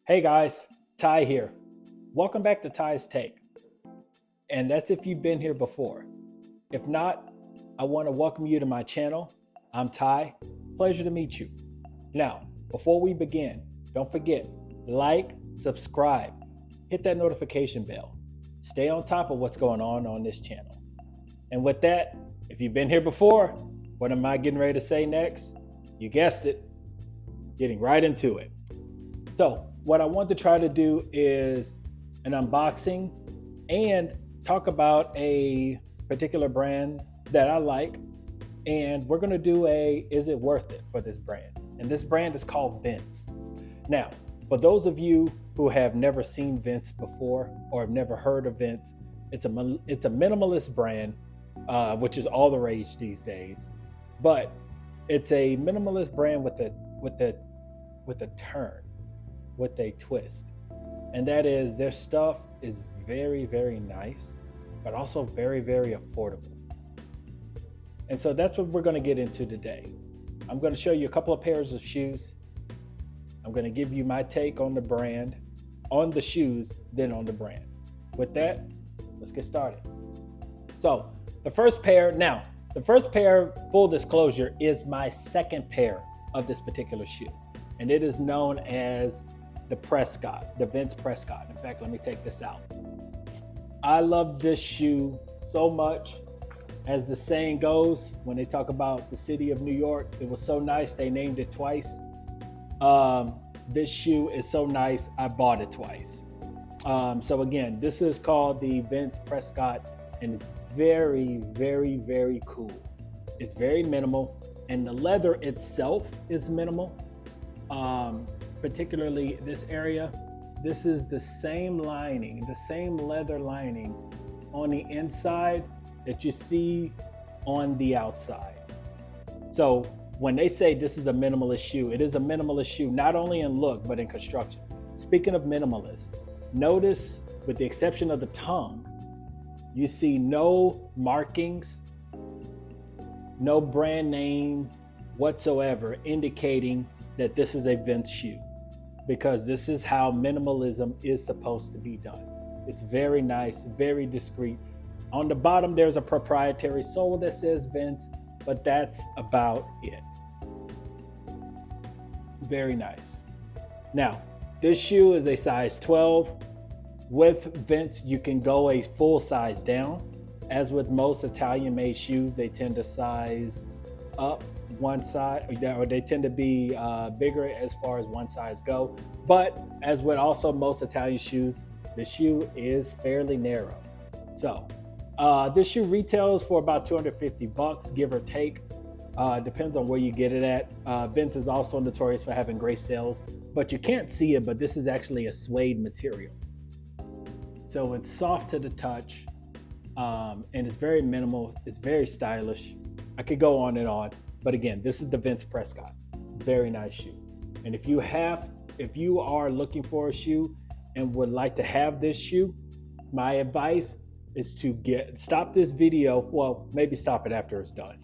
Hey guys, Ty here. Welcome back to Ty's Take. And that's if you've been here before. If not, I want to welcome you to my channel. I'm Ty. Pleasure to meet you. Now, before we begin, don't forget, like, subscribe, hit that notification bell. Stay on top of what's going on this channel. And with that, if you've been here before, what am I getting ready to say next? You guessed it, getting right into it. So, what I want to try to do is an unboxing and talk about a particular brand that I like. And we're going to do is it worth it for this brand? And this brand is called Vince. Now, for those of you who have never seen Vince before or have never heard of Vince, it's a minimalist brand, which is all the rage these days. But it's a minimalist brand with a turn, with a twist. And that is their stuff is very, very nice, but also very, very affordable. And so that's what we're going to get into today. I'm going to show you a couple of pairs of shoes. I'm going to give you my take on the brand, on the shoes, then on the brand. With that, let's get started. So the first pair, full disclosure, is my second pair of this particular shoe. And it is known as the Prescott, the Vince Prescott. In fact, let me take this out. I love this shoe so much. As the saying goes, when they talk about the city of New York, it was so nice they named it twice. This shoe is so nice, I bought it twice. So again, this is called the Vince Prescott, and it's very, very, very cool. It's very minimal, and the leather itself is minimal. Particularly this area, this is the same lining, the same leather lining on the inside that you see on the outside. So when they say this is a minimalist shoe, it is a minimalist shoe, not only in look, but in construction. Speaking of minimalist, notice with the exception of the tongue, you see no markings, no brand name whatsoever indicating that this is a Vince shoe, because this is how minimalism is supposed to be done. It's very nice, very discreet. On the bottom, there's a proprietary sole that says Vince, but that's about it. Very nice. Now, this shoe is a size 12. With Vince, you can go a full size down. As with most Italian-made shoes, they tend to size up one side, or they tend to be bigger as far as one size go. But as with also most Italian shoes, the shoe is fairly narrow. So this shoe retails for about $250, give or take. Depends on where you get it at. Vince is also notorious for having great sales, but you can't see it, but this is actually a suede material. So it's soft to the touch, and it's very minimal. It's very stylish. I could go on and on, but again, this is the Vince Prescott. Very nice shoe. And if you are looking for a shoe and would like to have this shoe, my advice is to stop this video. Well, maybe stop it after it's done,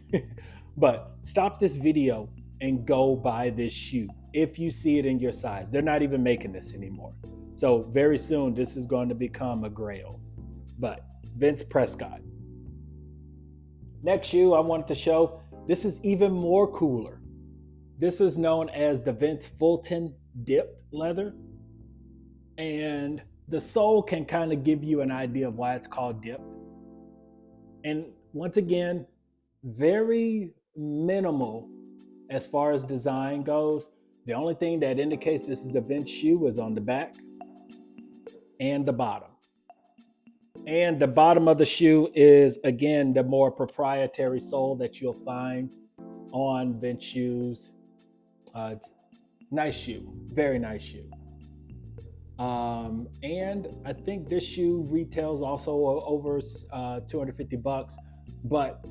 but stop this video and go buy this shoe if you see it in your size. They're not even making this anymore. So very soon, this is going to become a grail. But Vince Prescott. Next shoe I wanted to show, this is even more cooler. This is known as the Vince Fulton dipped leather. And the sole can kind of give you an idea of why it's called dipped. And once again, very minimal as far as design goes. The only thing that indicates this is a Vince shoe is on the back and the bottom. And the bottom of the shoe is, again, the more proprietary sole that you'll find on Vince shoes. It's a nice shoe, very nice shoe. And I think this shoe retails also over $250, but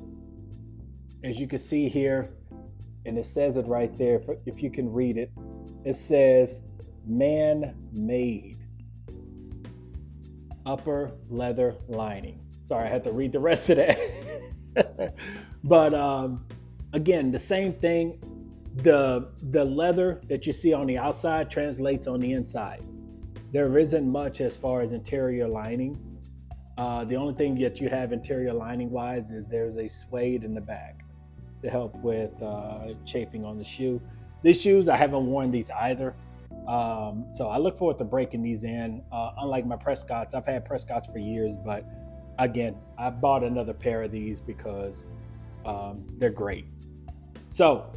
as you can see here, and it says it right there, if you can read it, it says man-made upper leather lining. Sorry, I had to read the rest of that. But again, the same thing. The leather that you see on the outside translates on the inside. There isn't much as far as interior lining. The only thing that you have interior lining wise is there's a suede in the back to help with chafing on the shoe. These shoes, I haven't worn these either. So I look forward to breaking these in. Unlike my Prescotts, I've had Prescotts for years, but again, I bought another pair of these because they're great. So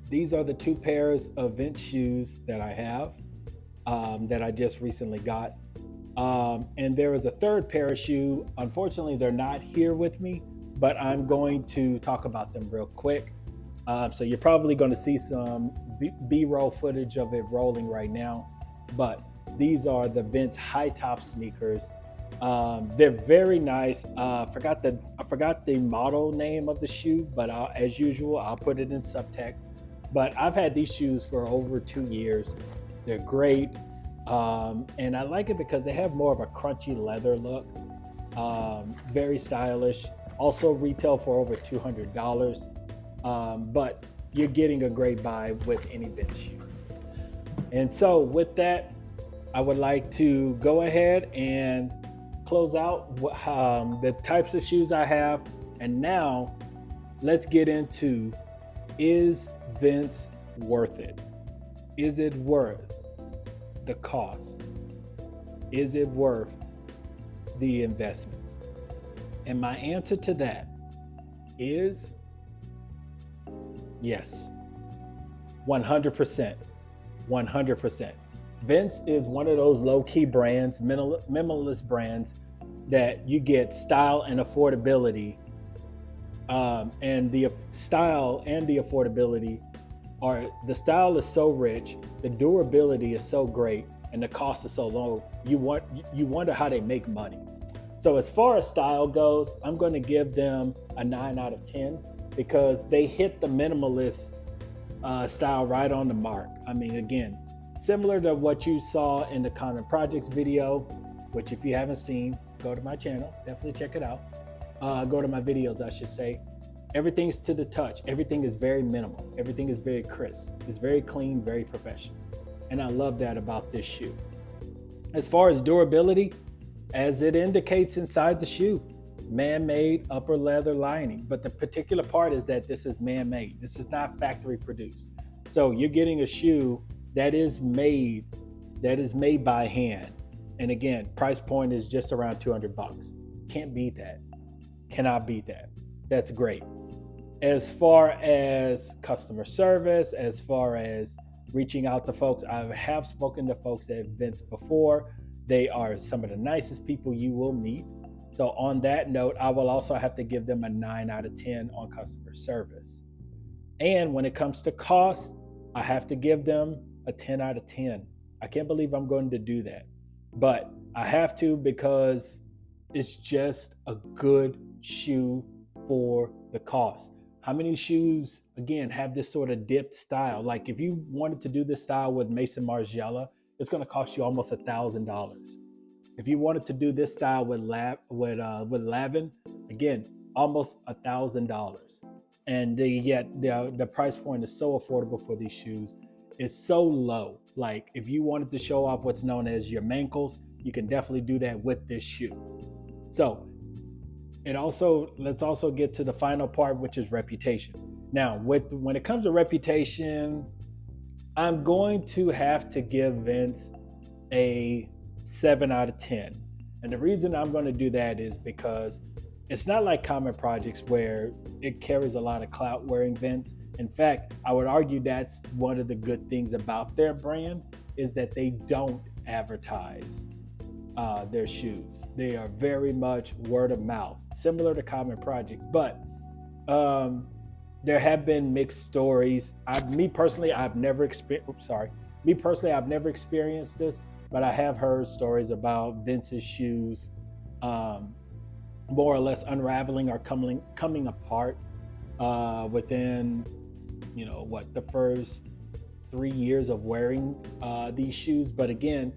these are the two pairs of Vince shoes that I have that I just recently got. And there is a third pair of shoe. Unfortunately, they're not here with me, but I'm going to talk about them real quick. So you're probably going to see some B-roll footage of it rolling right now. But these are the Vince high top sneakers. They're very nice. I forgot the model name of the shoe, but as usual, I'll put it in subtext. But I've had these shoes for over 2 years. They're great. And I like it because they have more of a crunchy leather look. Very stylish. Also retail for over $200. But you're getting a great buy with any Vince shoe. And so with that, I would like to go ahead and close out the types of shoes I have. And now let's get into, is Vince worth it? Is it worth the cost? Is it worth the investment? And my answer to that is yes. 100%. 100%. Vince is one of those low-key brands, minimalist brands that you get style and affordability. And the style and the affordability the style is so rich, the durability is so great, and the cost is so low. You wonder how they make money. So as far as style goes, I'm going to give them a 9 out of 10 because they hit the minimalist style right on the mark. I mean, again, similar to what you saw in the Common Projects video, which if you haven't seen, go to my channel, definitely check it out. Go to my videos, I should say. Everything's to the touch. Everything is very minimal. Everything is very crisp. It's very clean, very professional. And I love that about this shoe. As far as durability, as it indicates inside the shoe, man-made upper leather lining. But the particular part is that this is man-made. This is not factory produced. So you're getting a shoe that is made by hand. And again, price point is just around $200. Can't beat that. Cannot beat that. That's great. As far as customer service, as far as reaching out to folks, I have spoken to folks at Vince before. They are some of the nicest people you will meet. So on that note, I will also have to give them a 9 out of 10 on customer service. And when it comes to cost, I have to give them a 10 out of 10. I can't believe I'm going to do that, but I have to because it's just a good shoe for the cost. How many shoes, again, have this sort of dipped style? Like if you wanted to do this style with Mason Margiela, it's going to cost you almost $1,000. If you wanted to do this style with Lavin, again, almost $1,000. And yet the price point is so affordable for these shoes. It's so low. Like if you wanted to show off what's known as your mankles, you can definitely do that with this shoe. So let's also get to the final part, which is reputation. Now, when it comes to reputation, I'm going to have to give Vince a 7 out of 10. And the reason I'm going to do that is because it's not like Common Projects where it carries a lot of clout wearing Vince. In fact, I would argue that's one of the good things about their brand is that they don't advertise their shoes. They are very much word of mouth, similar to Common Projects. But there have been mixed stories. Me personally, I've never experienced this, but I have heard stories about Vince's shoes more or less unraveling or coming apart within, the first 3 years of wearing these shoes. But again,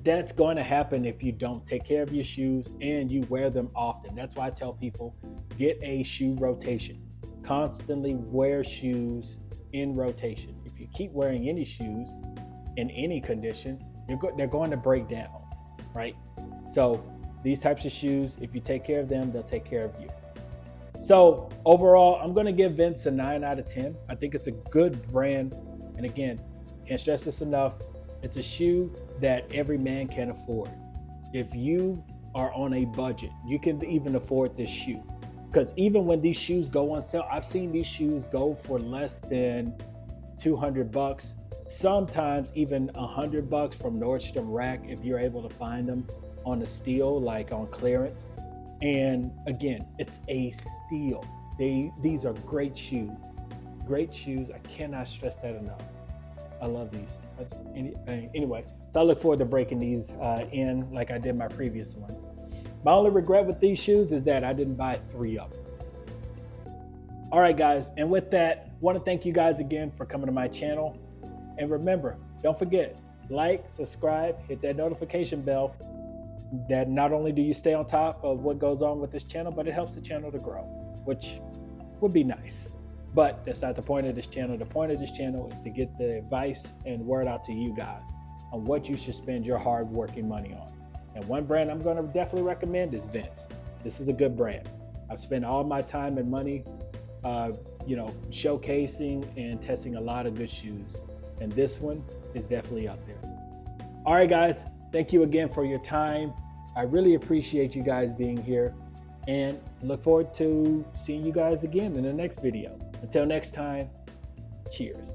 that's going to happen if you don't take care of your shoes and you wear them often. That's why I tell people, get a shoe rotation. Constantly wear shoes in rotation. If you keep wearing any shoes in any condition, they're going to break down, right? So these types of shoes, if you take care of them, they'll take care of you. So overall, I'm going to give Vince a 9 out of 10. I think it's a good brand. And again, can't stress this enough. It's a shoe that every man can afford. If you are on a budget, you can even afford this shoe. Because even when these shoes go on sale, I've seen these shoes go for less than $200, sometimes even $100 from Nordstrom Rack if you're able to find them on a steal, like on clearance. And again, it's a steal. These are great shoes. Great shoes. I cannot stress that enough. I love these. Anyway, so I look forward to breaking these in like I did my previous ones. My only regret with these shoes is that I didn't buy 3 of them. All right, guys. And with that, I want to thank you guys again for coming to my channel. And remember, don't forget, like, subscribe, hit that notification bell. That not only do you stay on top of what goes on with this channel, but it helps the channel to grow, which would be nice. But that's not the point of this channel. The point of this channel is to get the advice and word out to you guys on what you should spend your hard working money on. And one brand I'm going to definitely recommend is Vince. This is a good brand. I've spent all my time and money, showcasing and testing a lot of good shoes. And this one is definitely up there. All right, guys. Thank you again for your time. I really appreciate you guys being here and look forward to seeing you guys again in the next video. Until next time, cheers.